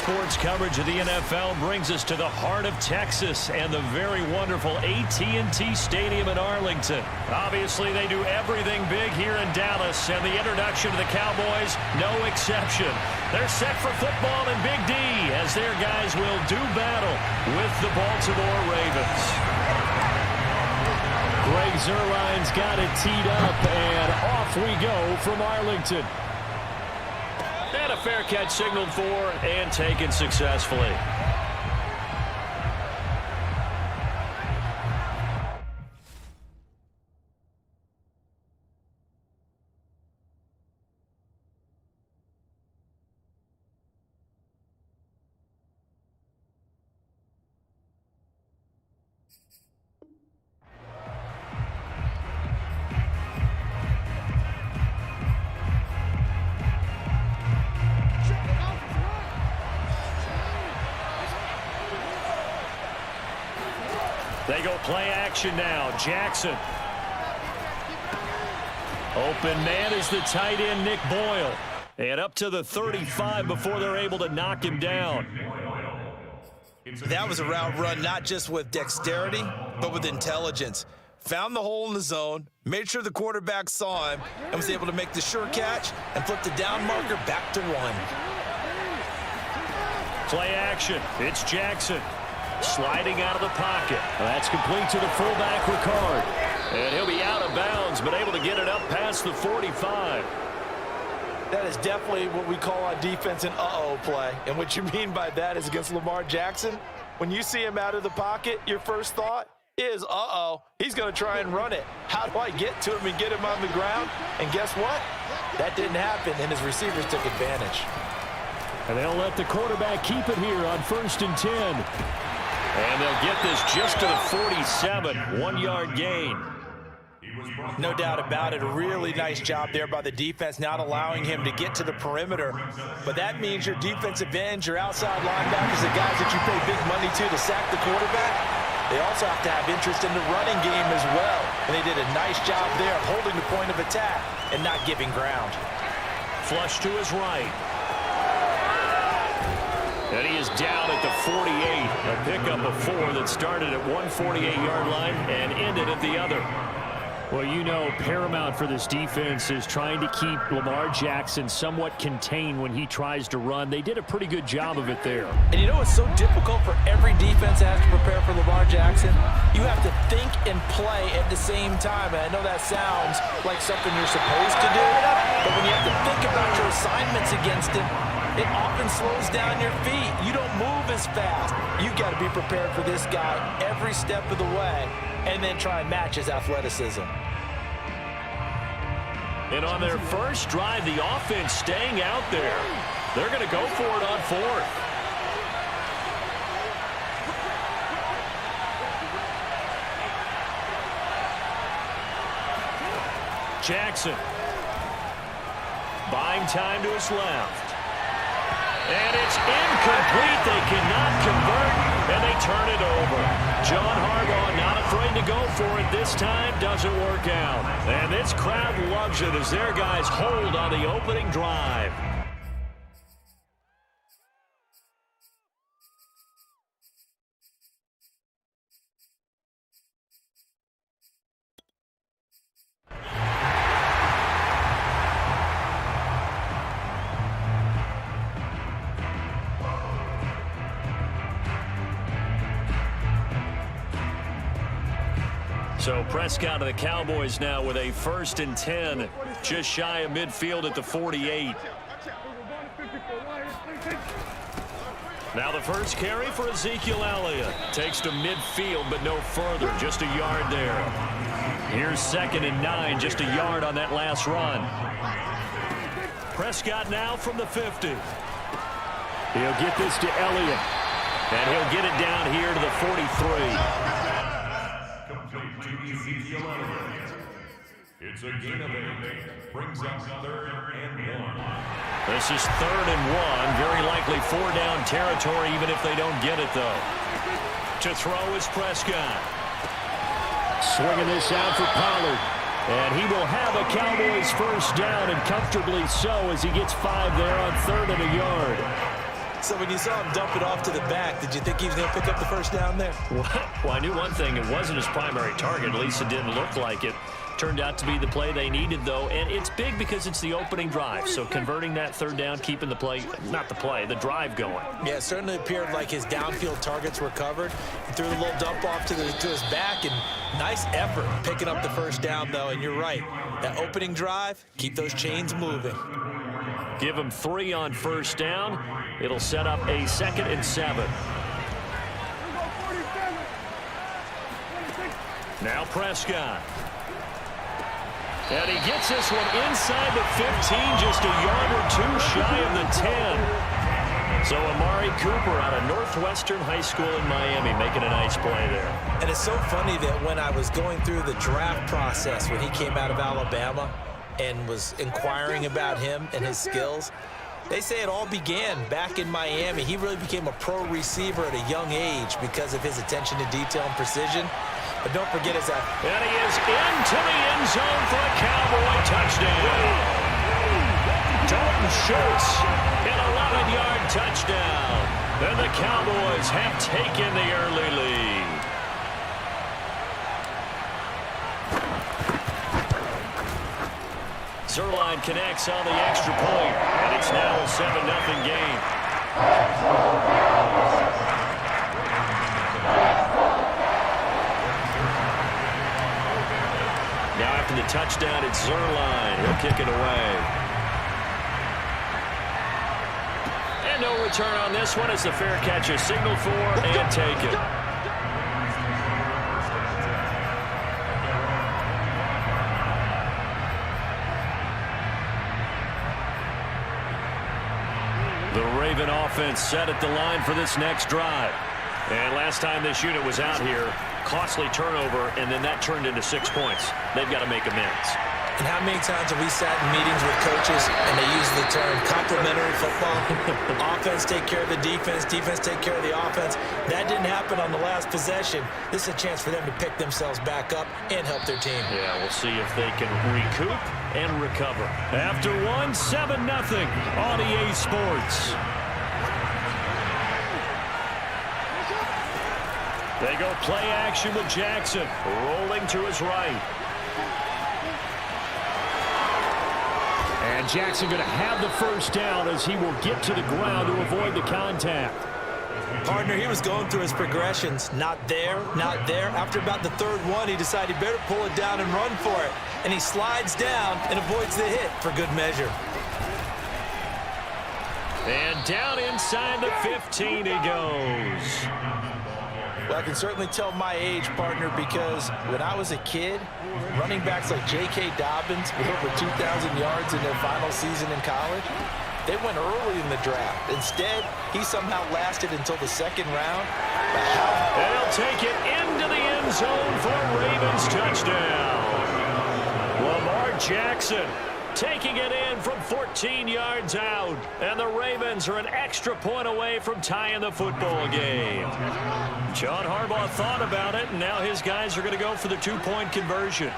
Sports coverage of the NFL brings us to the heart of Texas and the very wonderful AT&T Stadium in Arlington. Obviously, they do everything big here in Dallas, and the introduction of the Cowboys, no exception. They're set for football in Big D as their guys will do battle with the Baltimore Ravens. Greg Zuerlein's got it teed up, and off we go from Arlington. And a fair catch signaled for and taken successfully. They go play action now. Jackson. Open man is the tight end, Nick Boyle. And up to the 35 before they're able to knock him down. That was a route run not just with dexterity, but with intelligence. Found the hole in the zone, made sure the quarterback saw him, and was able to make the sure catch and flip the down marker back to one. Play action. It's Jackson. Sliding out of the pocket. That's complete to the fullback, Ricard. And he'll be out of bounds, but able to get it up past the 45. That is definitely what we call on defense an uh-oh play. And what you mean by that is against Lamar Jackson, when you see him out of the pocket, your first thought is, uh-oh, he's going to try and run it. How do I get to him and get him on the ground? And guess what? That didn't happen, and his receivers took advantage. And they'll let the quarterback keep it here on 1st and 10. And they'll get this just to the 47, 1-yard gain. No doubt about it. A really nice job there by the defense, not allowing him to get to the perimeter. But that means your defensive ends, your outside linebackers, the guys that you pay big money to sack the quarterback, they also have to have interest in the running game as well. And they did a nice job there of holding the point of attack and not giving ground. Flush to his right. And he is down at the 48. A pickup of 4 that started at one 48-yard line and ended at the other. Well, you know, paramount for this defense is trying to keep Lamar Jackson somewhat contained when he tries to run. They did a pretty good job of it there. And you know it's so difficult for every defense that has to prepare for Lamar Jackson? You have to think and play at the same time. And I know that sounds like something you're supposed to do, but when you have to think about your assignments against him, it often slows down your feet. You don't move as fast. You've got to be prepared for this guy every step of the way and then try and match his athleticism. And on their first drive, the offense staying out there. They're going to go for it on 4th. Jackson. Buying time to his left. And it's incomplete. They cannot convert, and they turn it over. John Harbaugh not afraid to go for it this time. Doesn't work out. And this crowd loves it as their guys hold on the opening drive. So Prescott of the Cowboys now with a 1st and 10, just shy of midfield at the 48. Now the first carry for Ezekiel Elliott. Takes to midfield, but no further, just a yard there. Here's 2nd and 9, just a yard on that last run. Prescott now from the 50. He'll get this to Elliott, and he'll get it down here to the 43. It's a gain of 8. Brings up 3rd and 1. This is 3rd and 1. Very likely 4-down territory, even if they don't get it, though. To throw is Prescott. Swinging this out for Pollard. And he will have a Cowboys 1st down, and comfortably so as he gets 5 there on 3rd and a yard. So when you saw him dump it off to the back, did you think he was going to pick up the 1st down there? Well, I knew one thing. It wasn't his primary target. At least it didn't look like it. Turned out to be the play they needed, though, and it's big because it's the opening drive. So converting that 3rd down, keeping the play, not the play, the drive going. Yeah, it certainly appeared like his downfield targets were covered. He threw the little dump off to his back, and nice effort picking up the 1st down, though. And you're right, that opening drive, keep those chains moving. Give him 3 on 1st down. It'll set up a 2nd and 7. Now Prescott. And he gets this one inside the 15, just a yard or 2 shy of the 10. So Amari Cooper out of Northwestern High School in Miami making a nice play there. And it's so funny that when I was going through the draft process when he came out of Alabama and was inquiring about him and his skills, they say it all began back in Miami. He really became a pro receiver at a young age because of his attention to detail and precision. But don't forget his and he is into the end zone for a Cowboy touchdown. Dalton Schultz, an 11-yard touchdown. And the Cowboys have taken the early lead. Zerline connects on the extra point, and it's now a 7-0 game. Now after the touchdown, it's Zerline. He'll kick it away. And no return on this one as the fair catch is signaled for and taken. The Raven offense set at the line for this next drive. And last time this unit was out here, costly turnover, and then that turned into 6 points. They've got to make amends. And how many times have we sat in meetings with coaches and they use the term complementary football? Offense take care of the defense, defense take care of the offense. That didn't happen on the last possession. This is a chance for them to pick themselves back up and help their team. Yeah, we'll see if they can recoup and recover. After one, 7-0 on EA Sports. They go play action with Jackson, rolling to his right. And Jackson going to have the 1st down as he will get to the ground to avoid the contact. Partner, he was going through his progressions. Not there, not there. After about the 3rd one, he decided he better pull it down and run for it. And he slides down and avoids the hit for good measure. And down inside the 15 he goes. Well, I can certainly tell my age, partner, because when I was a kid, running backs like J.K. Dobbins with over 2,000 yards in their final season in college, they went early in the draft. Instead, he somehow lasted until the 2nd round. And he'll take it into the end zone for a Ravens touchdown. Lamar Jackson taking it in from 14 yards out. And the Ravens are an extra point away from tying the football game. John Harbaugh thought about it, and now his guys are going to go for the 2-point conversion.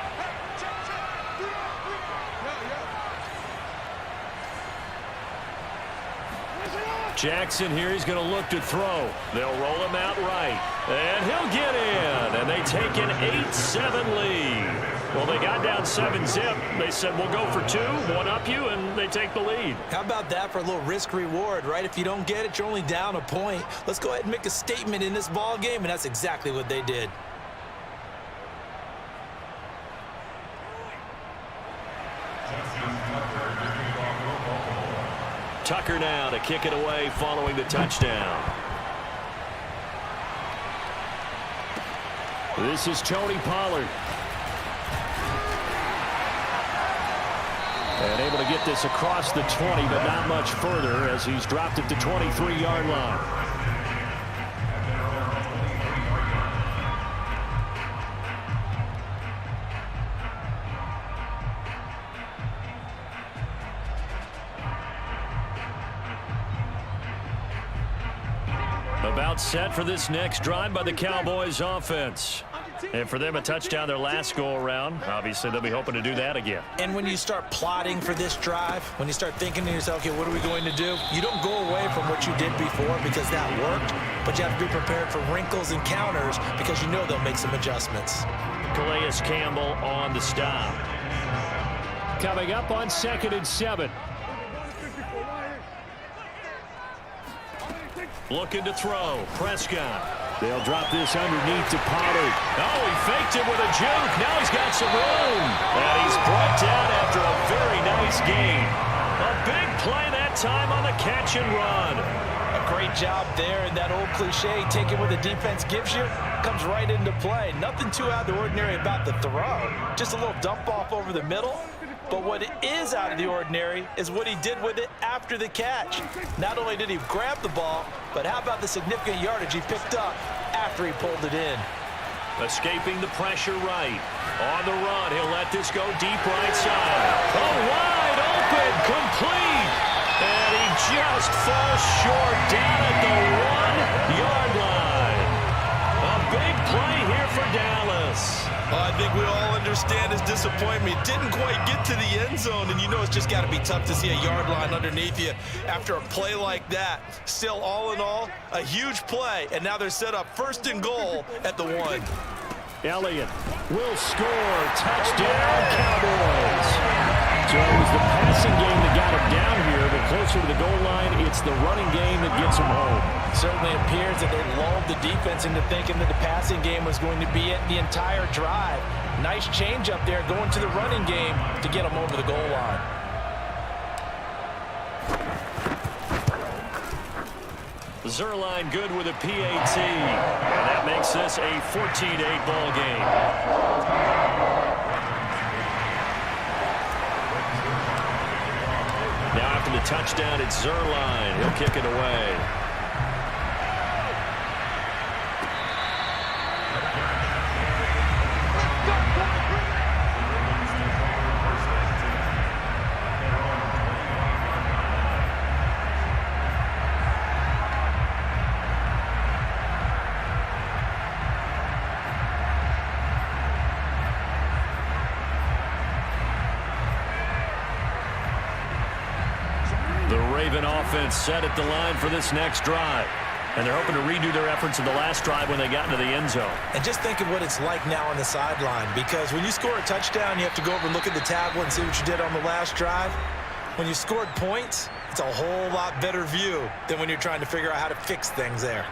Jackson here, he's going to look to throw. They'll roll him out right. And he'll get in. And they take an 8-7 lead. Well, they got down 7-zip. They said, we'll go for 2, one up you, and they take the lead. How about that for a little risk-reward, right? If you don't get it, you're only down a point. Let's go ahead and make a statement in this ball game, and that's exactly what they did. Tucker now to kick it away following the touchdown. This is Tony Pollard. And able to get this across the 20, but not much further as he's dropped it to 23-yard line. About set for this next drive by the Cowboys offense. And for them, a touchdown their last go-around. Obviously, they'll be hoping to do that again. And when you start plotting for this drive, when you start thinking to yourself, okay, what are we going to do? You don't go away from what you did before because that worked, but you have to be prepared for wrinkles and counters because you know they'll make some adjustments. Calais Campbell on the stop. Coming up on 2nd and 7. Looking to throw. Prescott. They'll drop this underneath to Pollard. Oh, he faked it with a juke. Now he's got some room. And he's brought down after a very nice gain. A big play that time on the catch and run. A great job there, and that old cliche, take it what the defense gives you, comes right into play. Nothing too out of the ordinary about the throw. Just a little dump off over the middle. But what is out of the ordinary is what he did with it after the catch. Not only did he grab the ball, but how about the significant yardage he picked up after he pulled it in. Escaping the pressure right. On the run, he'll let this go deep right side. Oh, wide open, complete. And he just falls short down at the 1-yard line. A big play here for Dallas. I think we all understand his disappointment. He didn't quite get to the end zone, and you know it's just got to be tough to see a yard line underneath you after a play like that. Still, all in all, a huge play, and now they're set up 1st and goal at the 1. Elliott will score. Touchdown, Cowboys. So it was the passing game that got him down here, but closer to the goal line, it's the running game that gets him home. Certainly appears that they lulled the defense into thinking that the passing game was going to be it the entire drive. Nice change up there going to the running game to get them over the goal line. Zerline good with a PAT. And that makes this a 14-8 ball game. Now after the touchdown, it's Zerline. He'll kick it away. Offense set at the line for this next drive. And they're hoping to redo their efforts in the last drive when they got into the end zone. And just think of what it's like now on the sideline, because when you score a touchdown, you have to go over and look at the tablet and see what you did on the last drive. When you scored points, it's a whole lot better view than when you're trying to figure out how to fix things there.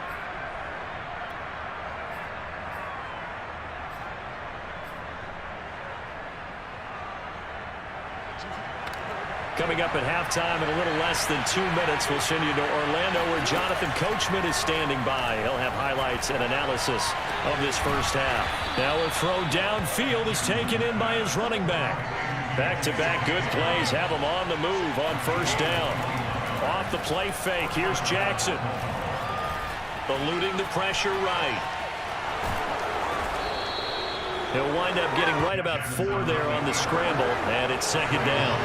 Coming up at halftime in a little less than 2 minutes, we'll send you to Orlando where Jonathan Coachman is standing by. He'll have highlights and analysis of this first half. Now a throw downfield is taken in by his running back. Back-to-back good plays have him on the move on first down. Off the play fake, here's Jackson. Eluding the pressure right. He'll wind up getting right about 4 there on the scramble, and it's second down.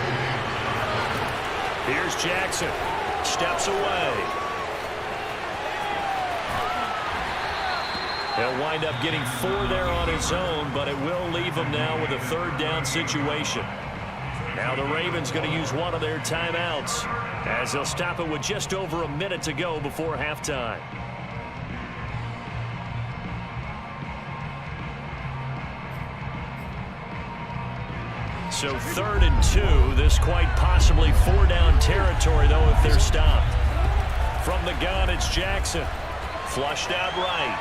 Here's Jackson. Steps away. He'll wind up getting 4 there on his own, but it will leave him now with a third down situation. Now the Ravens going to use one of their timeouts as they'll stop it with just over a minute to go before halftime. So 3rd and 2. This quite possibly 4-down territory, though, if they're stopped. From the gun, it's Jackson. Flushed out right.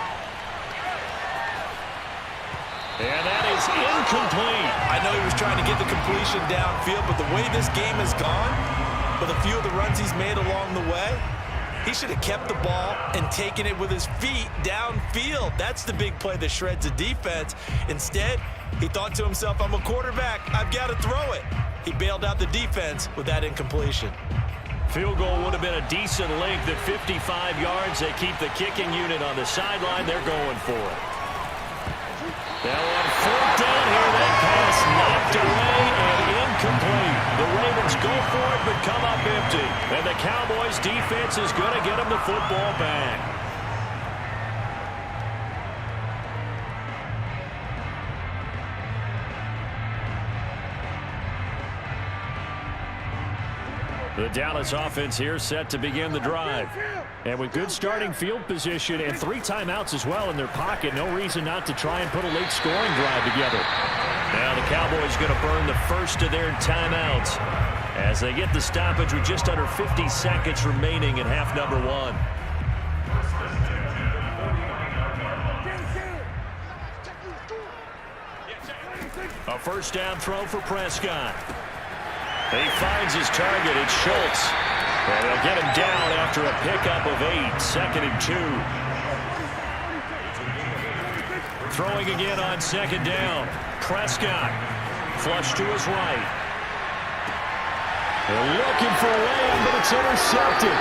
And that is incomplete. I know he was trying to get the completion downfield, but the way this game has gone, with a few of the runs he's made along the way, he should have kept the ball and taken it with his feet downfield. That's the big play that shreds the defense. Instead, he thought to himself, I'm a quarterback, I've got to throw it. He bailed out the defense with that incompletion. Field goal would have been a decent length at 55 yards. They keep the kicking unit on the sideline. They're going for it. Now on 4th down here, that pass knocked away and incomplete. The Ravens go for it but come up empty. And the Cowboys defense is going to get them the football back. The Dallas offense here set to begin the drive. And with good starting field position and 3 timeouts as well in their pocket, no reason not to try and put a late scoring drive together. Now the Cowboys going to burn the first of their timeouts as they get the stoppage with just under 50 seconds remaining in half number 1. A first down throw for Prescott. He finds his target. It's Schultz. And they'll get him down after a pickup of 8. 2nd and 2. Throwing again on 2nd down. Prescott. Flush to his right. They're looking for Lamb, but it's intercepted.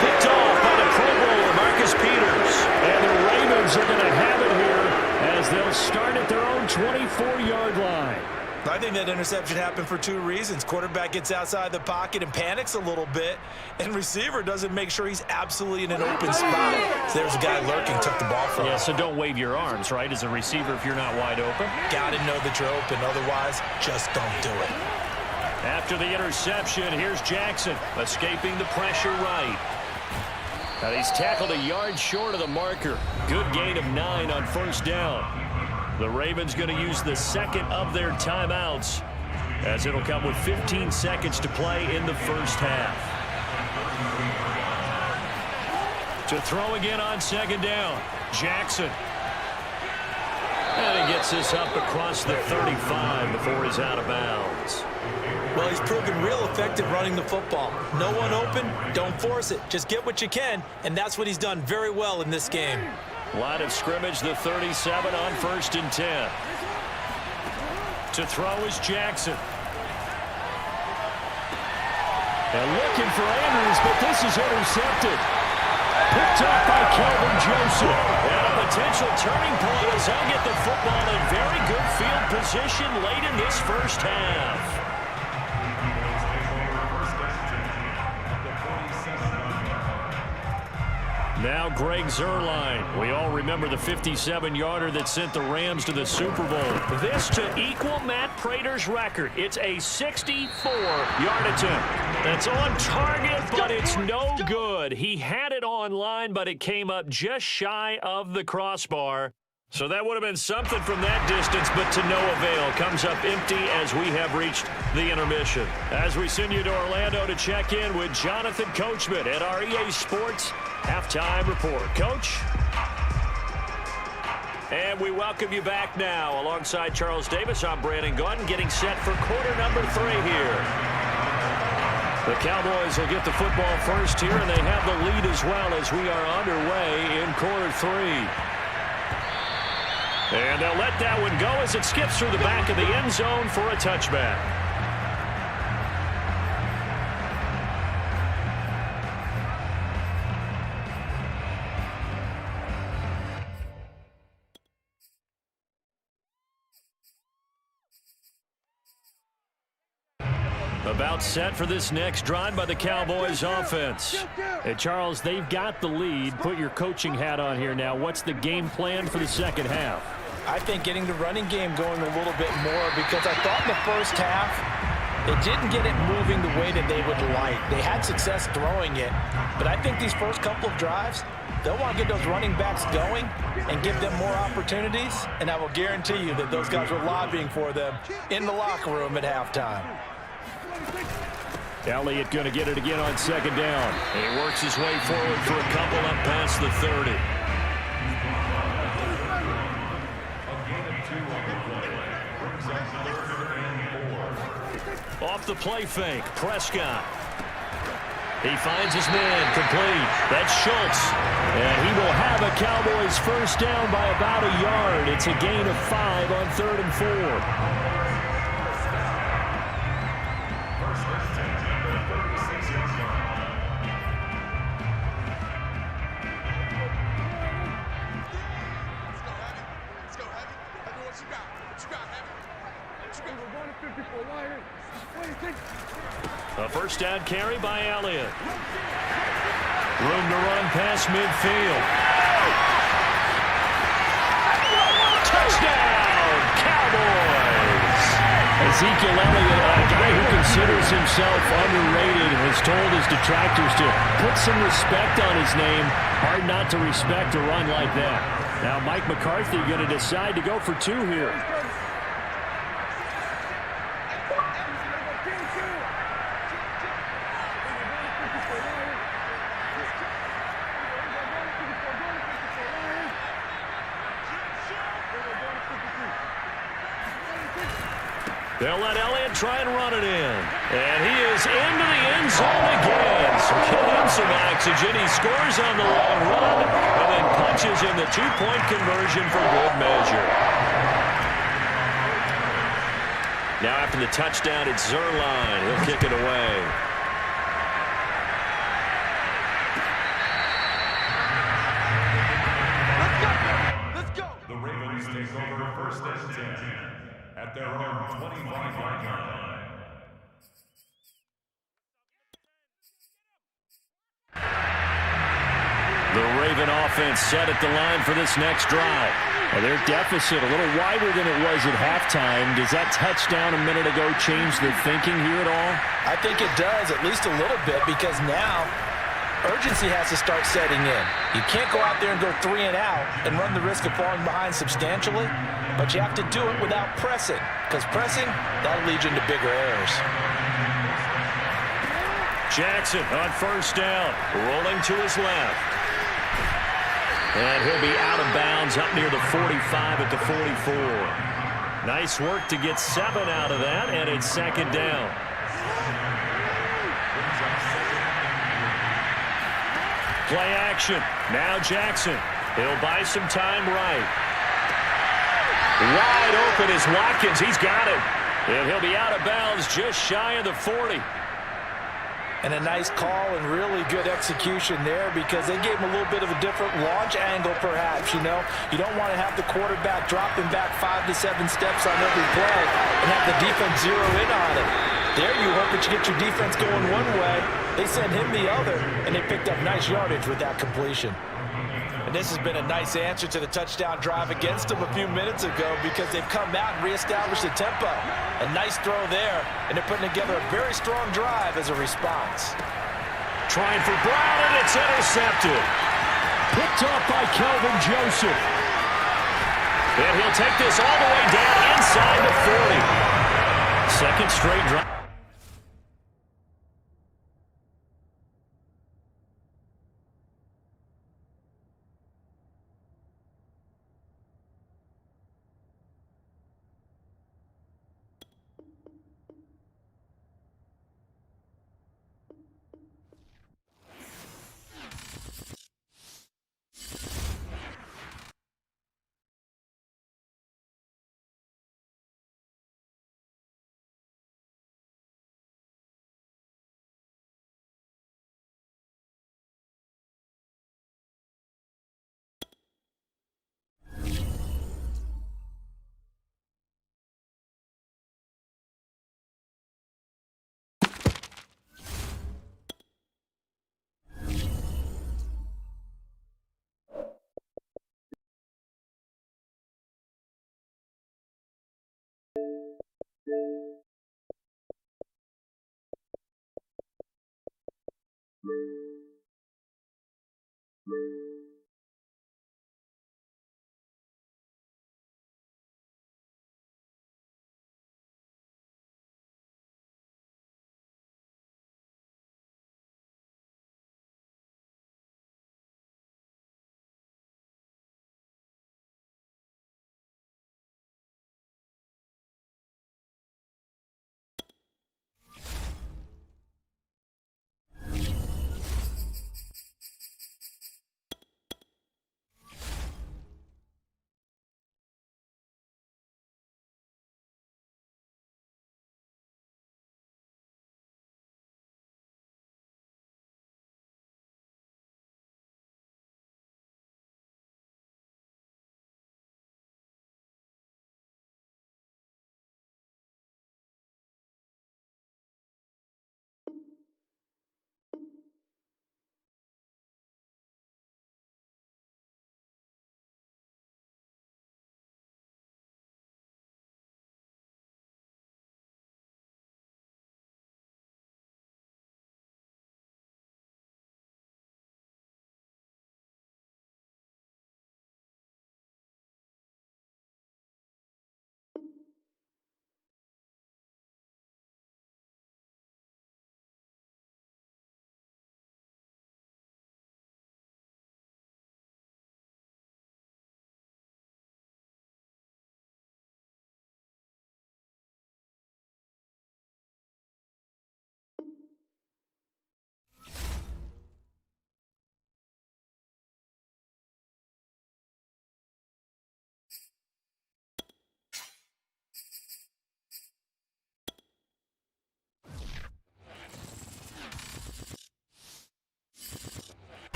Picked off by the Pro Bowler, Marcus Peters. And the Ravens are going to have it here as they'll start at their own 24-yard line. I think that interception happened for 2 reasons. Quarterback gets outside the pocket and panics a little bit, and receiver doesn't make sure he's absolutely in an open spot. So there's a guy lurking, took the ball from him. Yeah, so don't wave your arms, right, as a receiver if you're not wide open. Got to know that you're open. Otherwise, just don't do it. After the interception, here's Jackson, escaping the pressure right. Now he's tackled a yard short of the marker. Good gain of 9 on 1st down. The Ravens going to use the 2nd of their timeouts as it'll come with 15 seconds to play in the first half. To throw again on 2nd down, Jackson. And he gets this up across the 35 before he's out of bounds. Well, he's proven real effective running the football. No one open, don't force it. Just get what you can, and that's what he's done very well in this game. Line of scrimmage, the 37 on 1st and 10. To throw is Jackson. And looking for Andrews, but this is intercepted. Picked up by Kelvin Joseph. And a potential turning point as he'll get the football in very good field position late in this first half. Now Greg Zuerlein. We all remember the 57-yarder that sent the Rams to the Super Bowl. This to equal Matt Prater's record. It's a 64-yard attempt. That's on target, but it's no good. He had it on line, but it came up just shy of the crossbar. So that would have been something from that distance, but to no avail. Comes up empty as we have reached the intermission. As we send you to Orlando to check in with Jonathan Coachman at our EA Sports Halftime Report. Coach? And we welcome you back now. Alongside Charles Davis, I'm Brandon Gunn, getting set for quarter number 3 here. The Cowboys will get the football first here, and they have the lead as well as we are underway in quarter 3. And they'll let that one go as it skips through the back of the end zone for a touchback. About set for this next drive by the Cowboys offense. Hey, Charles, they've got the lead. Put your coaching hat on here now. What's the game plan for the second half? I think getting the running game going a little bit more, because I thought in the first half they didn't get it moving the way that they would like. They had success throwing it, but I think these first couple of drives, they'll want to get those running backs going and give them more opportunities, and I will guarantee you that those guys were lobbying for them in the locker room at halftime. Elliott going to get it again on second down. And he works his way forward for a couple up past the 30. Off the play fake, Prescott. He finds his man, complete. That's Schultz. And he will have a Cowboys first down by about a yard. It's a gain of 5 on 3rd and 4. A first down carry by Elliott. Room to run past midfield. Touchdown, Cowboys! Ezekiel Elliott, a guy who considers himself underrated, has told his detractors to put some respect on his name. Hard not to respect a run like that. Now Mike McCarthy going to decide to go for 2 here. They'll let Elliott try and run it in. And he is into the end zone again. So give him some oxygen. He scores on the long run and then punches in the 2-point conversion for good measure. Now after the touchdown, it's Zerline. He'll kick it away. Let's go. The Ravens take over first and 10. At their own 25-yard line. The Raven offense set at the line for this next drive. Well, their deficit a little wider than it was at halftime. Does that touchdown a minute ago change their thinking here at all? I think it does, at least a little bit, because now urgency has to start setting in. You can't go out there and go 3 and out and run the risk of falling behind substantially, but you have to do it without pressing, because pressing, that'll lead you into bigger errors. Jackson on first down, rolling to his left. And he'll be out of bounds up near the 45 at the 44. Nice work to get 7 out of that, and it's second down. Play action. Now Jackson. He'll buy some time right. Wide open is Watkins. He's got it. And he'll be out of bounds just shy of the 40. And a nice call and really good execution there, because they gave him a little bit of a different launch angle perhaps, you know. You don't want to have the quarterback dropping back 5 to 7 steps on every play and have the defense zero in on it. There you hope that you get your defense going one way. They sent him the other, and they picked up nice yardage with that completion. And this has been a nice answer to the touchdown drive against them a few minutes ago, because they've come out and reestablished the tempo. A nice throw there, and they're putting together a very strong drive as a response. Trying for Brown, and it's intercepted. Picked up by Kelvin Joseph. And he'll take this all the way down inside the 40. Second straight drive.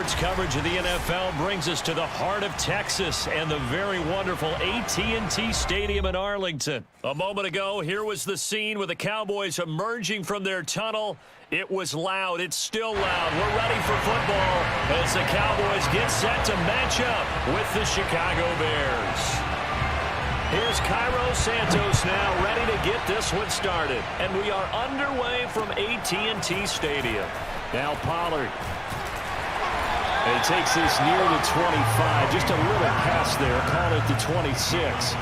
Sports coverage of the NFL brings us to the heart of Texas and the very wonderful AT&T Stadium in Arlington. A moment ago, here was the scene with the Cowboys emerging from their tunnel. It was loud. It's still loud. We're ready for football as the Cowboys get set to match up with the Chicago Bears. Here's Cairo Santos now ready to get this one started. And we are underway from AT&T Stadium. Now Pollard. And he takes this near the 25. Just a little pass there. Call it the 26.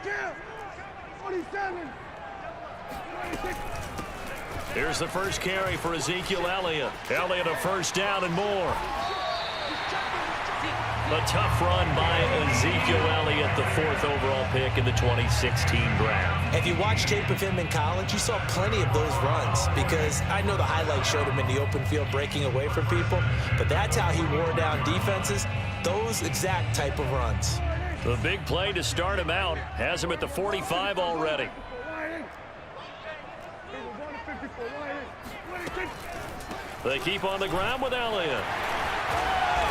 Kill! 47! Here's the first carry for Ezekiel Elliott. Elliott a first down and more. A tough run by Ezekiel Elliott, the 4th overall pick in the 2016 draft. If you watched tape of him in college, you saw plenty of those runs because I know the highlights showed him in the open field breaking away from people, but that's how he wore down defenses, those exact type of runs. The big play to start him out has him at the 45 already. They keep on the ground with Elliott.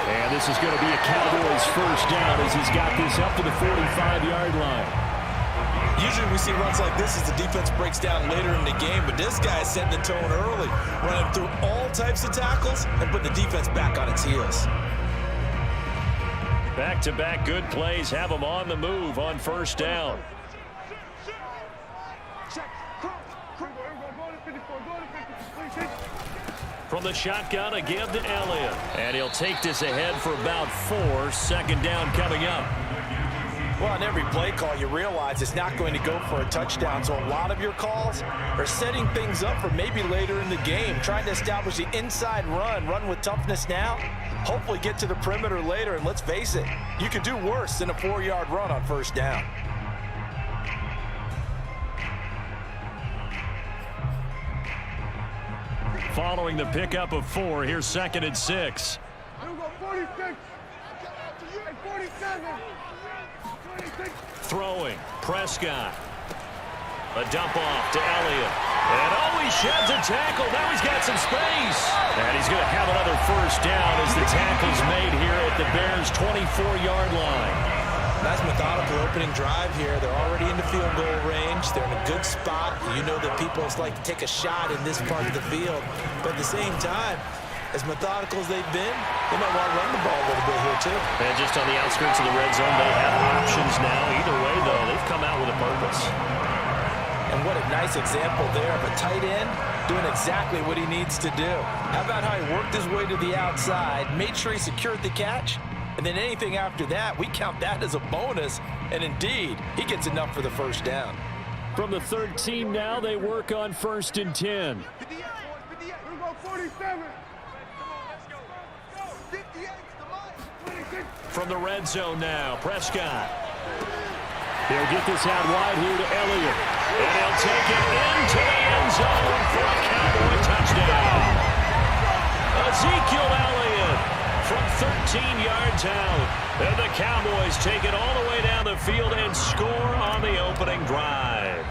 And this is going to be a Cowboys first down as he's got this up to the 45-yard line. Usually we see runs like this as the defense breaks down later in the game, but this guy is setting the tone early, running through all types of tackles and putting the defense back on its heels. Back-to-back good plays have him on the move on first down. From the shotgun, a give to Elliott. And he'll take this ahead for about 4. Second down coming up. Well, on every play call, you realize it's not going to go for a touchdown. So a lot of your calls are setting things up for maybe later in the game, trying to establish the inside run with toughness now, hopefully get to the perimeter later. And let's face it, you could do worse than a 4-yard run on first down. Following the pickup of 4, here's 2nd and 6. 46 and 47. 26. Throwing, Prescott. A dump off to Elliott. And he sheds a tackle. Now he's got some space. And he's going to have another first down as the tackle's made here at the Bears' 24-yard line. Nice methodical opening drive here. They're already in the field goal range. They're in a good spot. You know that people like to take a shot in this part of the field. But at the same time, as methodical as they've been, they might want to run the ball a little bit here too. And just on the outskirts of the red zone, they have options now. Either way, though, they've come out with a purpose. And what a nice example there of a tight end doing exactly what he needs to do. How about how he worked his way to the outside, made sure he secured the catch, and then anything after that, we count that as a bonus. And indeed, he gets enough for the first down. From the 13 now, they work on 1st and 10. 47. From the red zone now, Prescott. He'll get this out wide here to Elliott. And he'll take it into the end zone for a Cowboy touchdown. Ezekiel Elliott from 13 yards out. And the Cowboys take it all the way down the field and score on the opening drive.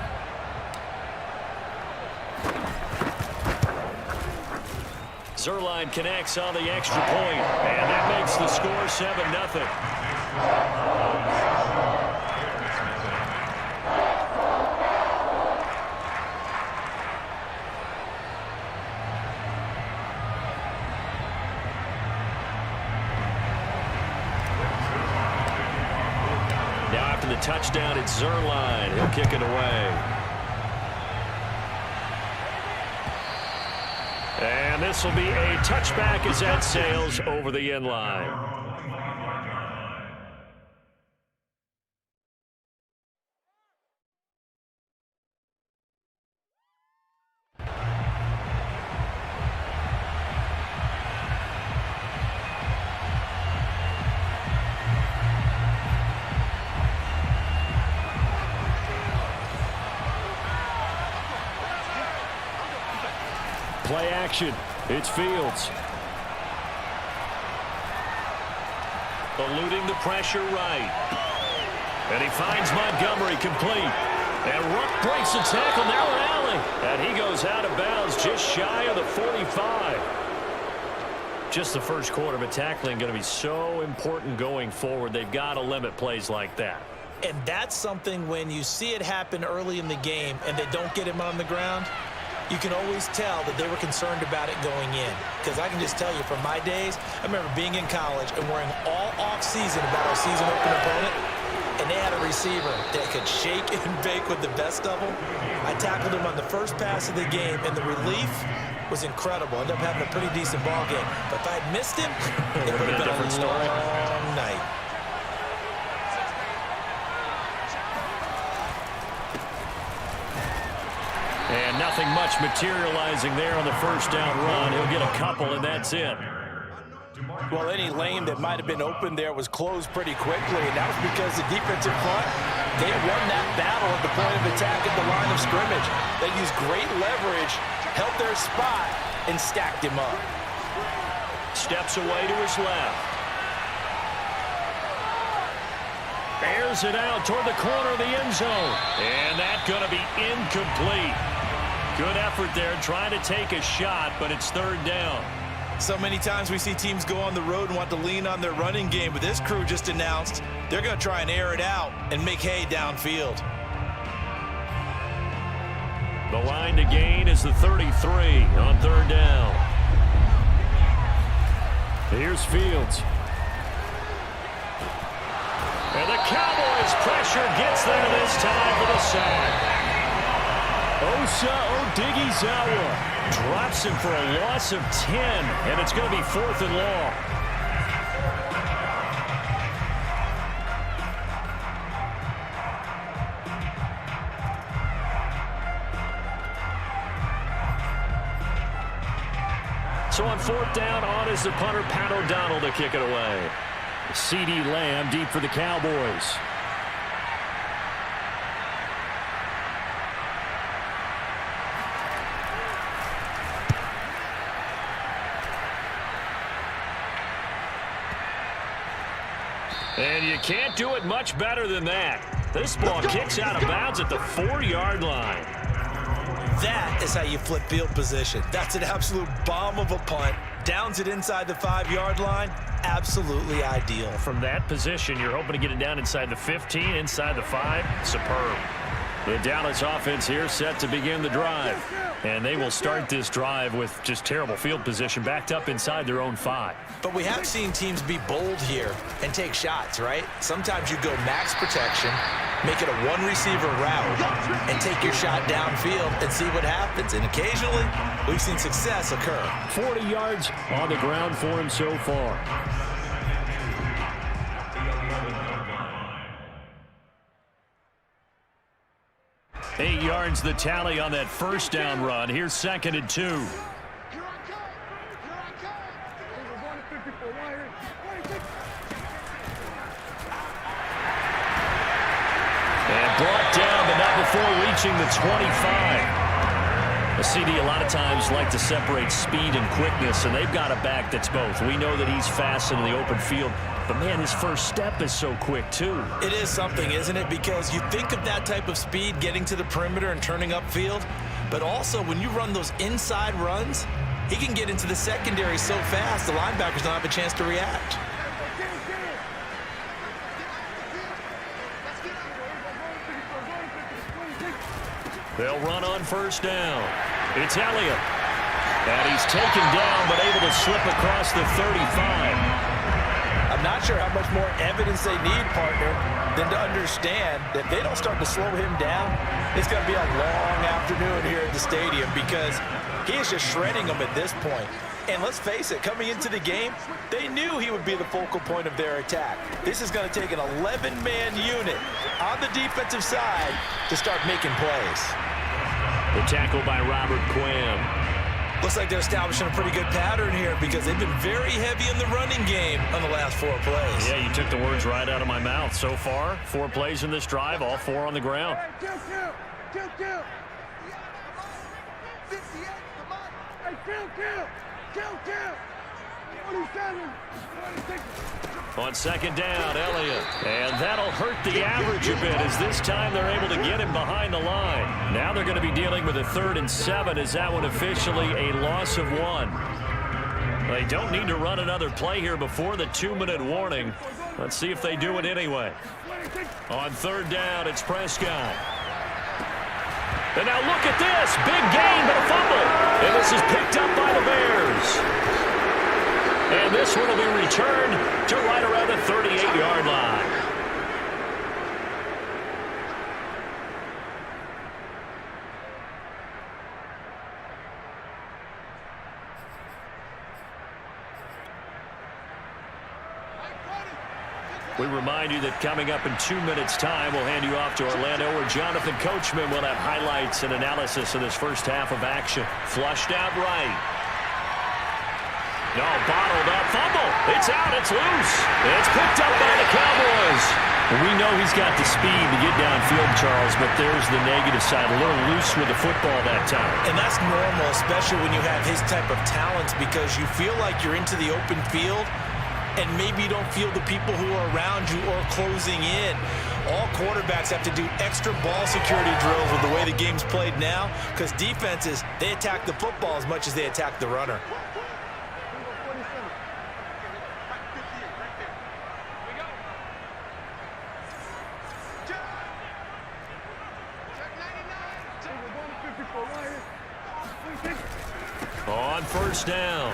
Zerline connects on the extra point, and that makes the score 7-0. touchdown. It's Zerline. He'll kick it away. And this will be a touchback as that sails over the end line. Play action. It's Fields. Eluding the pressure right. And he finds Montgomery complete. And Rupp breaks the tackle. Now an alley. And he goes out of bounds just shy of the 45. Just the first quarter, but tackling going to be so important going forward. They've got to limit plays like that. And that's something when you see it happen early in the game and they don't get him on the ground, you can always tell that they were concerned about it going in. Because I can just tell you from my days, I remember being in college and worrying all off-season about our season-open opponent, and they had a receiver that could shake and bake with the best of them. I tackled him on the first pass of the game, and the relief was incredible. I ended up having a pretty decent ball game. But if I had missed him, it would have been a different story. long night. And nothing much materializing there on the first down run. He'll get a couple, and that's it. Well, any lane that might have been open there was closed pretty quickly, and that was because the defensive front, they won that battle at the point of attack at the line of scrimmage. They used great leverage, held their spot, and stacked him up. Steps away to his left. Airs it out toward the corner of the end zone. And that's going to be incomplete. Good effort there trying to take a shot, but it's third down. So many times we see teams go on the road and want to lean on their running game, but this crew just announced they're going to try and air it out and make hay downfield. The line to gain is the 33 on third down. Here's Fields. And the Cowboys pressure gets there this time for the sack. Osa Odighizuwa drops him for a loss of 10, and it's going to be 4th and long. So on 4th down, on is the punter, Pat O'Donnell, to kick it away. CeeDee Lamb deep for the Cowboys. And you can't do it much better than that. This ball kicks out of bounds at the 4-yard line. That is how you flip field position. That's an absolute bomb of a punt. Downs it inside the 5-yard line. Absolutely ideal. From that position, you're hoping to get it down inside the 15, inside the 5. Superb. The Dallas offense here set to begin the drive. And they will start this drive with just terrible field position, backed up inside their own 5. But we have seen teams be bold here and take shots, right? Sometimes you go max protection, make it a one-receiver route, and take your shot downfield and see what happens. And occasionally, we've seen success occur. 40 yards on the ground for him so far. Eight yards the tally on that first down run. Here's 2nd and 2. And brought down, but not before reaching the 25. The CD a lot of times like to separate speed and quickness, and they've got a back that's both. We know that he's fast in the open field, but man, his first step is so quick too. It is something, isn't it? Because you think of that type of speed getting to the perimeter and turning upfield, but also when you run those inside runs, he can get into the secondary so fast the linebackers don't have a chance to react. They'll run on first down. It's Elliott. And he's taken down, but able to slip across the 35. I I'm not sure how much more evidence they need, partner, than to understand that if they don't start to slow him down, it's going to be a long afternoon here at the stadium because he is just shredding them at this point. And let's face it, coming into the game, they knew he would be the focal point of their attack. This is going to take an 11-man unit on the defensive side to start making plays. The tackle by Robert Quinn. Looks like they're establishing a pretty good pattern here because they've been very heavy in the running game on the last 4 plays. Yeah, you took the words right out of my mouth. So far, 4 plays in this drive, all 4 on the ground. On second down, Elliott. And that'll hurt the average a bit as this time they're able to get him behind the line. Now they're going to be dealing with a 3rd and 7 as that one officially a loss of 1. They don't need to run another play here before the 2-minute warning. Let's see if they do it anyway. On 3rd down, it's Prescott. And now look at this. Big gain, but a fumble. And this is picked up by the Bears. And this one will be returned to right around the 38-yard line. We remind you that coming up in 2 minutes' time, we'll hand you off to Orlando, where Jonathan Coachman will have highlights and analysis of this first half of action. Flushed out right. No, bottled up. Fumble. It's out. It's loose. It's picked up by the Cowboys. We know he's got the speed to get downfield, Charles, but there's the negative side. A little loose with the football that time. And that's normal, especially when you have his type of talents, because you feel like you're into the open field and maybe you don't feel the people who are around you or closing in. All quarterbacks have to do extra ball security drills with the way the game's played now, because defenses, they attack the football as much as they attack the runner. On first down,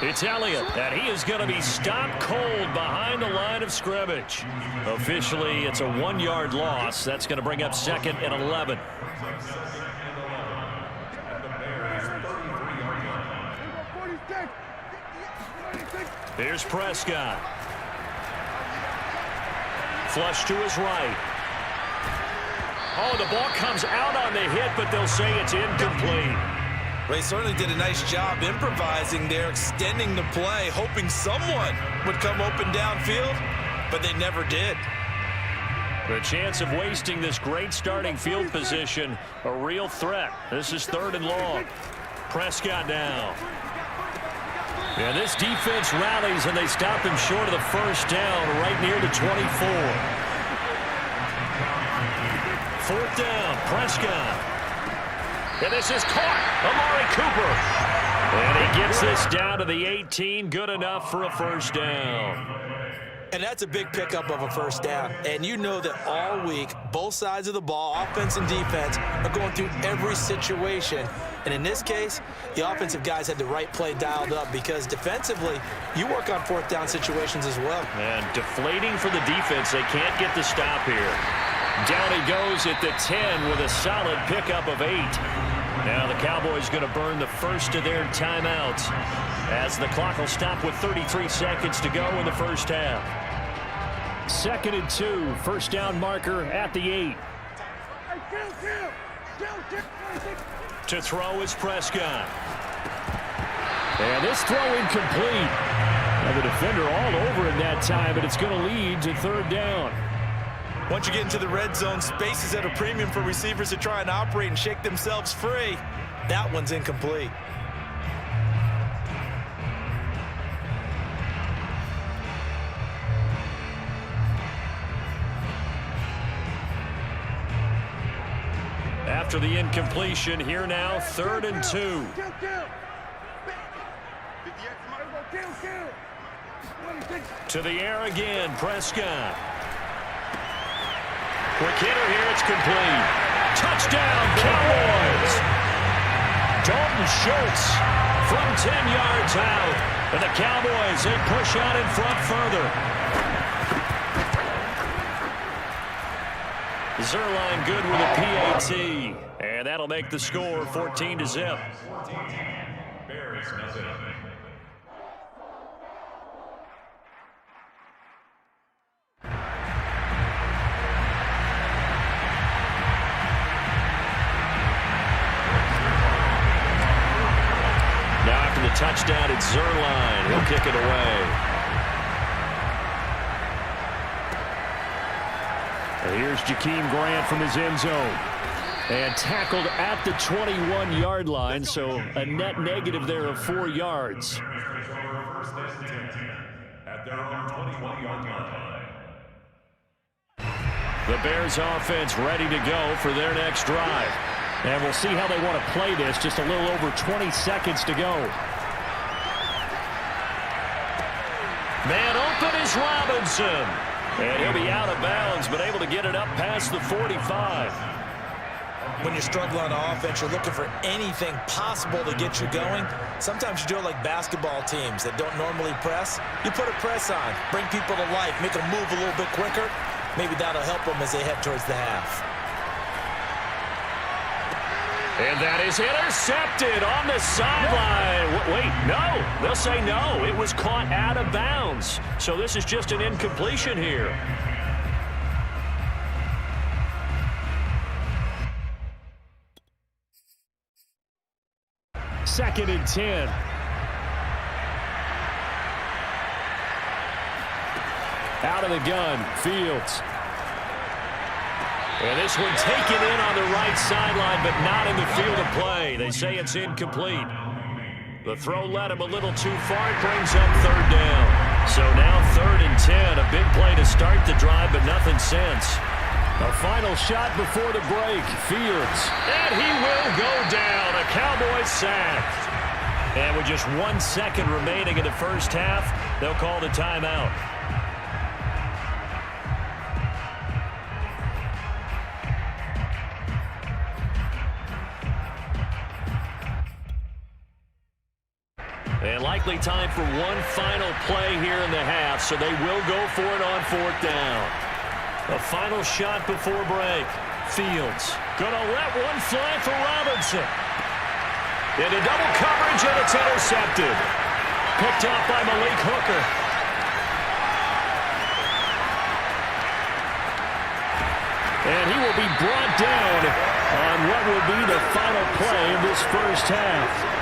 it's Elliott, and he is going to be stopped cold behind the line of scrimmage. Officially, it's a 1-yard loss. That's going to bring up 2nd and 11. Here's Prescott. Flush to his right. Oh, the ball comes out on the hit, but they'll say it's incomplete. They certainly did a nice job improvising there, extending the play, hoping someone would come open downfield, but they never did. The chance of wasting this great starting field position, a real threat. This is 3rd and long. Prescott down. Yeah, this defense rallies, and they stop him short of the first down right near the 24. 4th down, Prescott. And this is caught. Amari Cooper. And he gets this down to the 18. Good enough for a first down. And that's a big pickup of a first down. And you know that all week, both sides of the ball, offense and defense, are going through every situation. And in this case, the offensive guys had the right play dialed up because defensively, you work on 4th down situations as well. And deflating for the defense. They can't get the stop here. Down he goes at the 10 with a solid pickup of 8. Now the Cowboys going to burn the first of their timeouts as the clock will stop with 33 seconds to go in the first half. 2nd and 2, first down marker at the 8. To throw is Prescott. And this throw incomplete. Now the defender all over it that time, but it's going to lead to 3rd down. Once you get into the red zone, space is at a premium for receivers to try and operate and shake themselves free. That one's incomplete. After the incompletion, here now, 3rd and 2. To the air again, Prescott. Quick hitter here, it's complete. Touchdown, Cowboys! Dalton Schultz from 10 yards out. And the Cowboys, they push out in front further. Zerline good with a PAT. And that'll make the score 14-0. Bears nothing. Now after the touchdown, it's Zerline. He'll kick it away. And here's Jakeem Grant from his end zone. And tackled at the 21-yard line, so a net negative there of 4 yards. At their own 21-yard line. The Bears offense ready to go for their next drive. And we'll see how they want to play this. Just a little over 20 seconds to go. Man open is Robinson. And he'll be out of bounds, but able to get it up past the 45. When you're struggling on offense, you're looking for anything possible to get you going. Sometimes you do it like basketball teams that don't normally press. You put a press on, bring people to life, make them move a little bit quicker. Maybe that'll help them as they head towards the half. And that is intercepted on the sideline. Wait, no. They'll say no. It was caught out of bounds. So this is just an incompletion here. Second and 10. Out of the gun, Fields. And this one taken in on the right sideline, but not in the field of play. They say it's incomplete. The throw led him a little too far. It brings up third down. So now 3rd and 10. A big play to start the drive, but nothing since. A final shot before the break. Fields. And he will go down. A Cowboys sack. And with just 1 second remaining in the first half, they'll call the timeout. And likely time for one final play here in the half, so they will go for it on 4th down. A final shot before break. Fields gonna let one fly for Robinson. Into double coverage, and it's intercepted. Picked off by Malik Hooker. And he will be brought down on what will be the final play of this first half.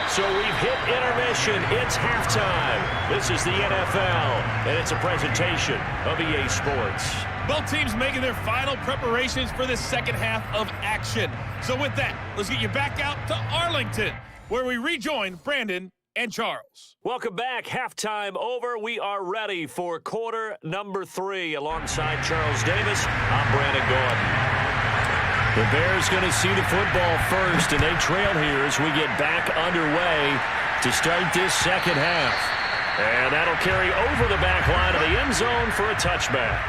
So we've hit intermission. It's halftime. This is the NFL, and it's a presentation of EA Sports. Both teams making their final preparations for the second half of action. So with that, let's get you back out to Arlington, where we rejoin Brandon and Charles. Welcome back. Halftime over. We are ready for quarter number 3. Alongside Charles Davis, I'm Brandon Gordon. The Bears going to see the football first, and they trail here as we get back underway to start this second half. And that'll carry over the back line of the end zone for a touchback.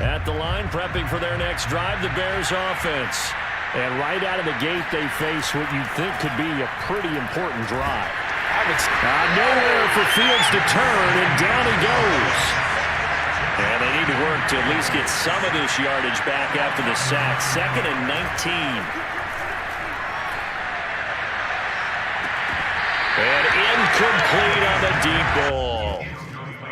At the line, prepping for their next drive, the Bears offense. And right out of the gate, they face what you think could be a pretty important drive. Nowhere for Fields to turn, and down he goes. And they need to work to at least get some of this yardage back after the sack. 2nd and 19. And incomplete on the deep ball.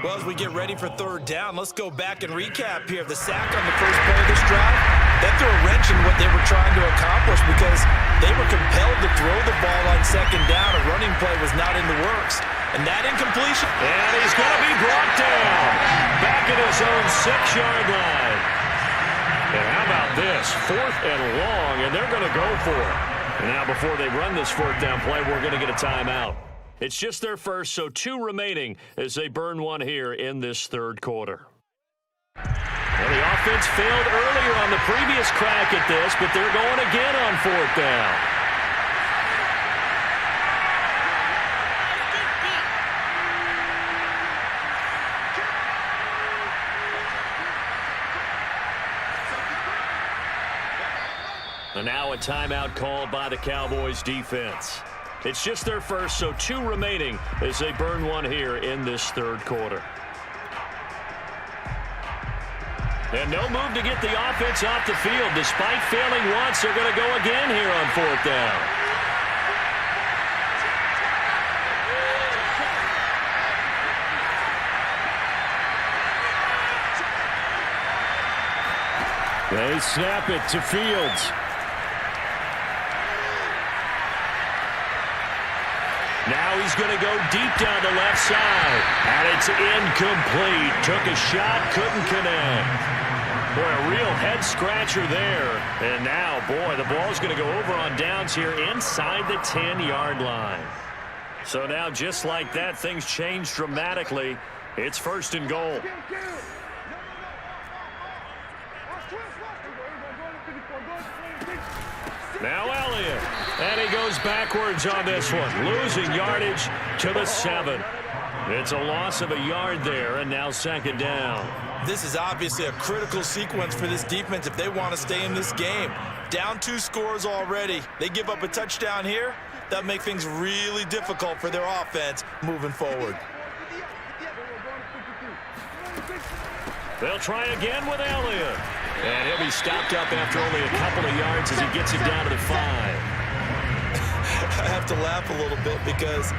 Well, as we get ready for 3rd down, let's go back and recap here. The sack on the first play of this drive, that threw a wrench in what they were trying to accomplish because they were compelled to throw the ball on 2nd down. A running play was not in the works. And that incompletion. And he's going to be brought down. Back at his own 6-yard line. And how about this? 4th and long, and they're going to go for it. And now before they run this 4th down play, we're going to get a timeout. It's just their first, so 2 remaining as they burn one here in this 3rd quarter. Well, the offense failed earlier on the previous crack at this, but they're going again on 4th down. And now a timeout called by the Cowboys defense. It's just their first, so 2 remaining as they burn one here in this third quarter. And no move to get the offense off the field. Despite failing once, they're going to go again here on 4th down. They snap it to Fields. Now he's going to go deep down the left side. And it's incomplete. Took a shot, couldn't connect. Boy, a real head-scratcher there. And now, boy, the ball's going to go over on downs here inside the 10-yard line. So now, just like that, things change dramatically. It's 1st and goal. Now Elliott, and he goes backwards on this one, losing yardage to the 7. It's a loss of a yard there, and now 2nd down. This is obviously a critical sequence for this defense if they want to stay in this game. Down 2 scores already. They give up a touchdown here. That'll make things really difficult for their offense moving forward. They'll try again with Elliott. And he'll be stopped up after only a couple of yards as he gets it down to the 5. I have to laugh a little bit because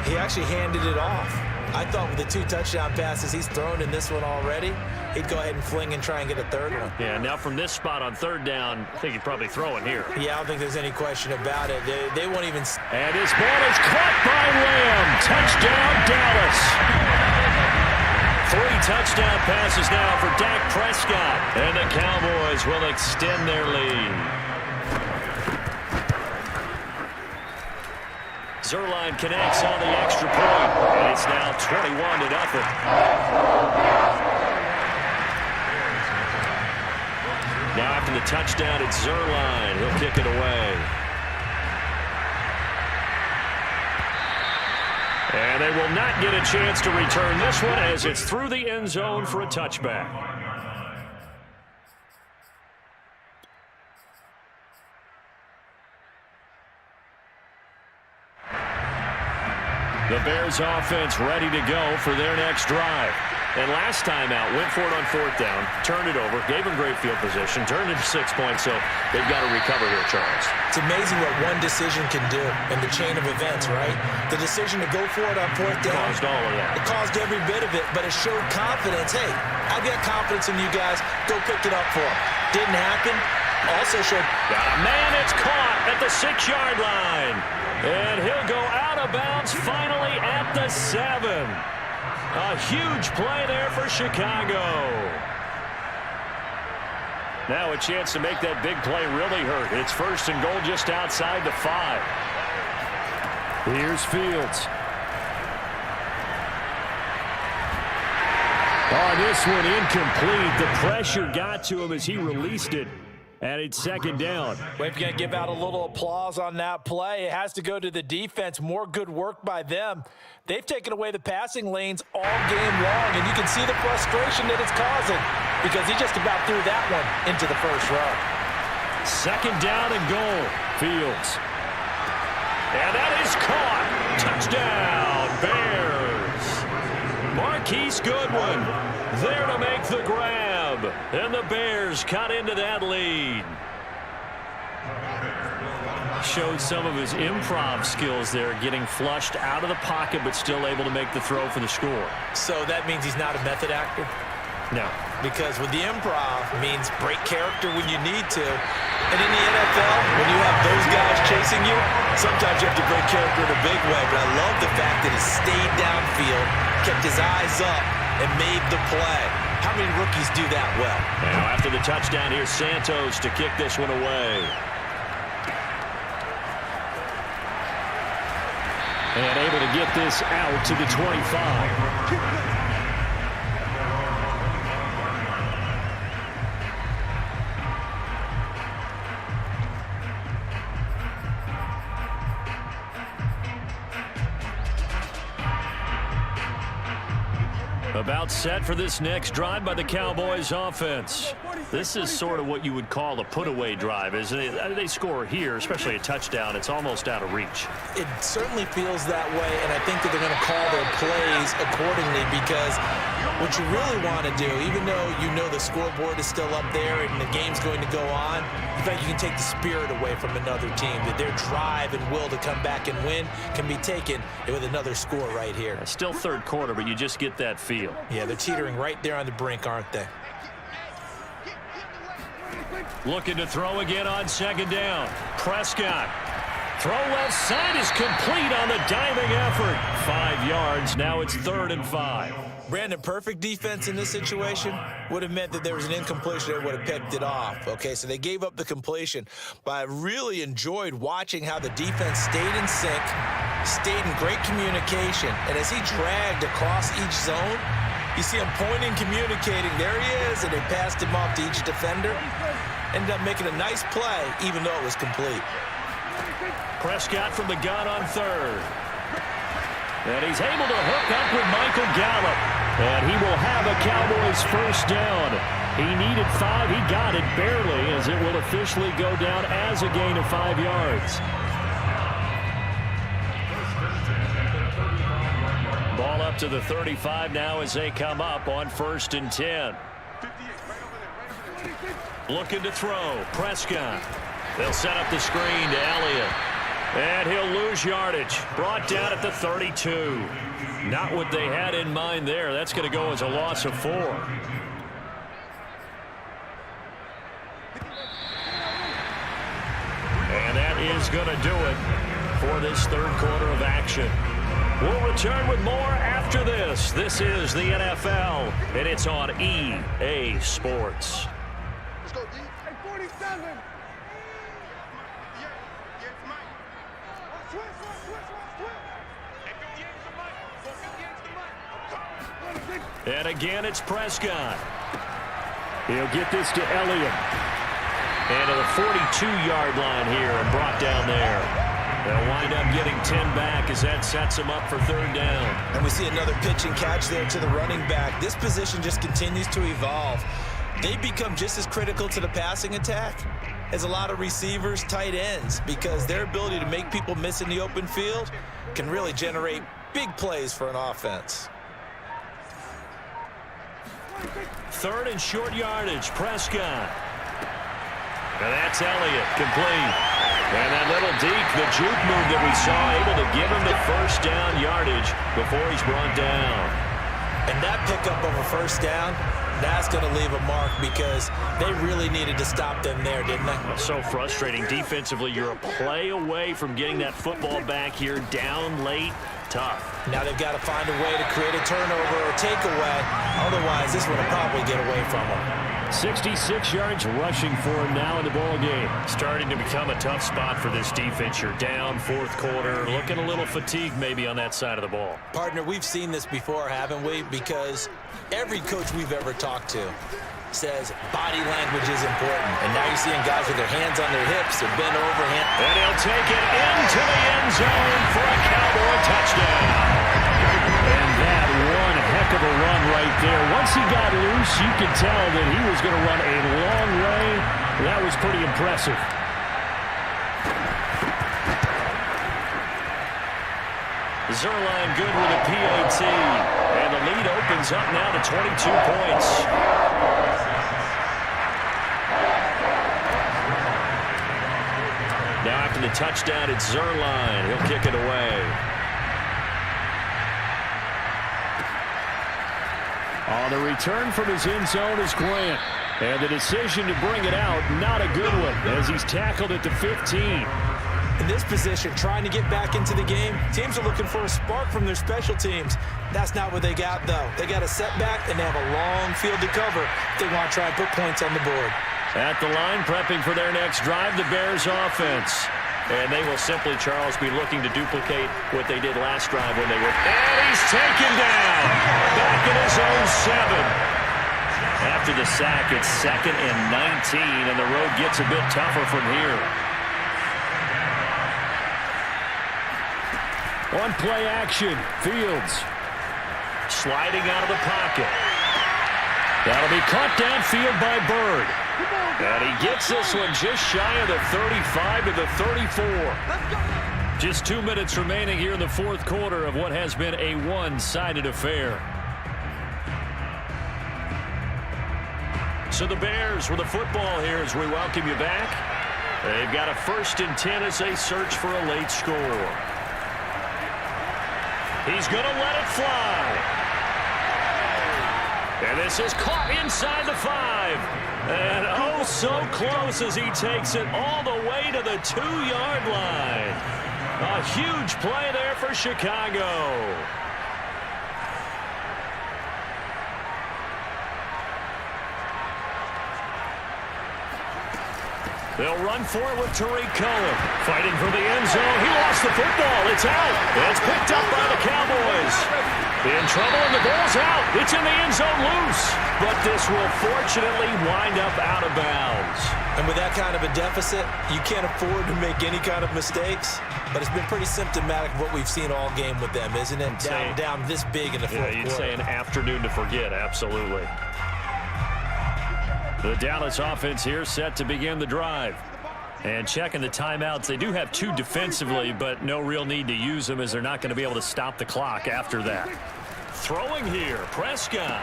he actually handed it off. I thought with the 2 touchdown passes he's thrown in this one already, he'd go ahead and fling and try and get a 3rd one. Yeah, now from this spot on 3rd down, I think he'd probably throw it here. Yeah, I don't think there's any question about it. They won't even... And his ball is caught by Lamb. Touchdown, Dallas. 3 touchdown passes now for Dak Prescott. And the Cowboys will extend their lead. Zerline connects on the extra point. And it's now 21-0. Now after the touchdown, it's Zerline. He'll kick it away. And they will not get a chance to return this one as it's through the end zone for a touchback. The Bears offense ready to go for their next drive. And last time out, went for it on 4th down, turned it over, gave them great field position, turned it to 6 points, so they've got to recover here, Charles. It's amazing what one decision can do in the chain of events, right? The decision to go for it on 4th down. Caused all of that. It caused every bit of it, but it showed confidence. Hey, I've got confidence in you guys. Go pick it up for them. Didn't happen. Also showed... Got a man, it's caught at the 6-yard line. And he'll go out of bounds finally at the 7. A huge play there for Chicago. Now a chance to make that big play really hurt. It's 1st and goal just outside the 5. Here's Fields. Oh, this one incomplete. The pressure got to him as he released it. And it's 2nd down. We're going to give out a little applause on that play. It has to go to the defense. More good work by them. They've taken away the passing lanes all game long, and you can see the frustration that it's causing because he just about threw that one into the 1st row. 2nd down and goal. Fields. And that is caught. Touchdown, Bears. Marquise Goodwin there to make the grab. And the Bears cut into that lead. Showed some of his improv skills there, getting flushed out of the pocket but still able to make the throw for the score. So that means he's not a method actor? No. Because with the improv means break character when you need to. And in the NFL, when you have those guys chasing you, sometimes you have to break character in a big way. But I love the fact that he stayed downfield, kept his eyes up, and made the play. How many rookies do that well? Now after the touchdown, here's Santos to kick this one away. And able to get this out to the 25. About set for this next drive by the Cowboys offense. This is sort of what you would call a put-away drive, isn't it? They score here, especially a touchdown. It's almost out of reach. It certainly feels that way, and I think that they're going to call their plays accordingly, because what you really want to do, even though you know the scoreboard is still up there and the game's going to go on, in fact, you can take the spirit away from another team, that their drive and will to come back and win can be taken with another score right here. Still third quarter, but you just get that feel. Yeah, they're teetering right there on the brink, aren't they? Looking to throw again on second down. Prescott. Throw left side is complete on the diving effort. 5 yards. Now it's 3rd and 5. Brandon, perfect defense in this situation would have meant that there was an incompletion that would have picked it off. Okay, so they gave up the completion, but I really enjoyed watching how the defense stayed in sync, stayed in great communication, and as he dragged across each zone, you see him pointing, communicating. There he is, and they passed him off to each defender. Ended up making a nice play, even though it was complete. Prescott from the gun on 3rd. And he's able to hook up with Michael Gallup. And he will have a Cowboys first down. He needed 5. He got it barely, as it will officially go down as a gain of 5 yards. Ball up to the 35 now as they come up on 1st and 10. Looking to throw. Prescott. They'll set up the screen to Elliott. And he'll lose yardage. Brought down at the 32. Not what they had in mind there. That's going to go as a loss of 4. And that is going to do it for this 3rd quarter of action. We'll return with more after this. This is the NFL, and it's on EA Sports. Let's go, D. Hey, 47. And again, it's Prescott. He'll get this to Elliott. And to the 42-yard line here and brought down there. They'll wind up getting 10 back as that sets him up for 3rd down. And we see another pitch and catch there to the running back. This position just continues to evolve. They become just as critical to the passing attack as a lot of receivers, tight ends, because their ability to make people miss in the open field can really generate big plays for an offense. 3rd and short yardage. Prescott. And that's Elliott, complete. And that little deke, the juke move that we saw, able to give him the first down yardage before he's brought down. And that pickup of a first down, that's going to leave a mark, because they really needed to stop them there, didn't they? So frustrating. Defensively, you're a play away from getting that football back here, down late. Tough. Now they've got to find a way to create a turnover or takeaway. Otherwise, this one will probably get away from them. 66 yards rushing for him now in the ball game. Starting to become a tough spot for this defense. You're down 4th quarter, looking a little fatigued maybe on that side of the ball. Partner, we've seen this before, haven't we? Because every coach we've ever talked to says body language is important. And now you're seeing guys with their hands on their hips, they're bent over. And he'll take it into the end zone for a Cowboy touchdown. And that one heck of a run right there. Once he got loose, you could tell that he was going to run a long way. That was pretty impressive. Zerline good with a PAT. And the lead opens up now to 22 points. Now after the touchdown, it's Zerline. He'll kick it away. On the return from his end zone is Grant. And the decision to bring it out, not a good one, as he's tackled at the 15. In this position, trying to get back into the game, teams are looking for a spark from their special teams. That's not what they got, though. They got a setback, and they have a long field to cover if they want to try and put points on the board. At the line, prepping for their next drive, the Bears offense. And they will simply, Charles, be looking to duplicate what they did last drive when they were... And he's taken down! Back in his own 7. After the sack, it's 2nd and 19, and the road gets a bit tougher from here. On play action, Fields. sliding out of the pocket. That'll be caught downfield by Bird. And he gets this one just shy of the 35 to the 34. Just 2 minutes remaining here in the fourth quarter of what has been a one-sided affair. So the Bears with the football here as we welcome you back. They've got a 1st and 10 as they search for a late score. He's going to let it fly. And this is caught inside the 5. And oh, so close as he takes it all the way to the 2-yard line. A huge play there for Chicago. They'll run for it with Tariq Cohen. Fighting for the end zone. He lost the football. It's out. It's picked up by the Cowboys. In trouble, and the ball's out. It's in the end zone loose. But this will fortunately wind up out of bounds. And with that kind of a deficit, you can't afford to make any kind of mistakes. But it's been pretty symptomatic of what we've seen all game with them, isn't it? Down this big in the fourth quarter. You'd say an afternoon to forget, absolutely. The Dallas offense here set to begin the drive. And checking the timeouts, they do have 2 defensively, but no real need to use them as they're not going to be able to stop the clock after that. Throwing here, Prescott.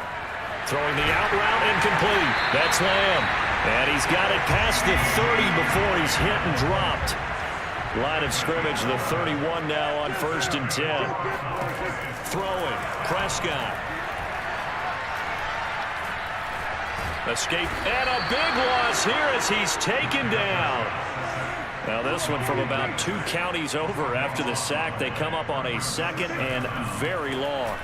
Throwing the out route, incomplete. That's Lamb. And he's got it past the 30 before he's hit and dropped. Line of scrimmage, the 31 now on 1st and 10. Throwing, Prescott. Escape, and a big loss here as he's taken down. Now this one from about 2 counties over after the sack. They come up on a 2nd and very long.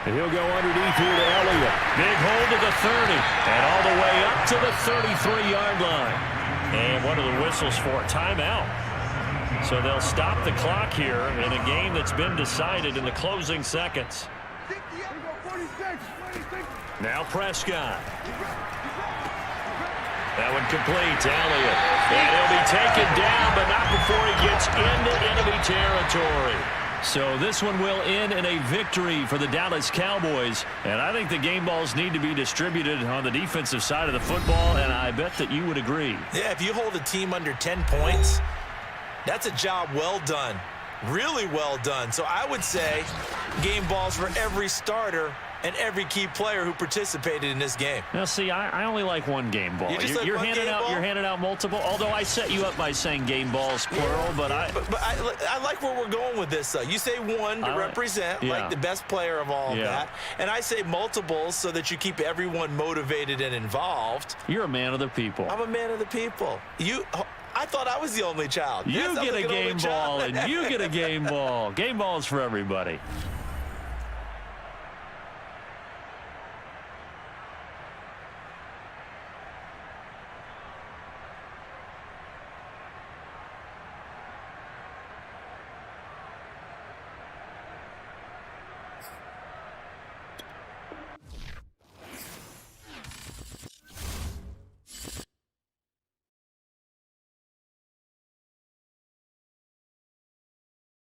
And he'll go underneath here to Elliott. Big hold to the 30, and all the way up to the 33-yard line. And what are the whistles for? Timeout. So they'll stop the clock here in a game that's been decided in the closing seconds. Now Prescott. That one complete to Elliott. And he'll be taken down, but not before he gets into enemy territory. So this one will end in a victory for the Dallas Cowboys. And I think the game balls need to be distributed on the defensive side of the football, and I bet that you would agree. Yeah, if you hold a team under 10 points, that's a job well done. Really well done. So I would say game balls for every starter and every key player who participated in this game. Now, see, I only like one game ball. You're handing out multiple. Although I set you up by saying game balls plural, but I like where we're going with this. Though you say one to represent like the best player of all of that, and I say multiples so that you keep everyone motivated and involved. You're a man of the people. I'm a man of the people. I thought I was the only child. You get a game ball, and you get a game ball. Game balls for everybody.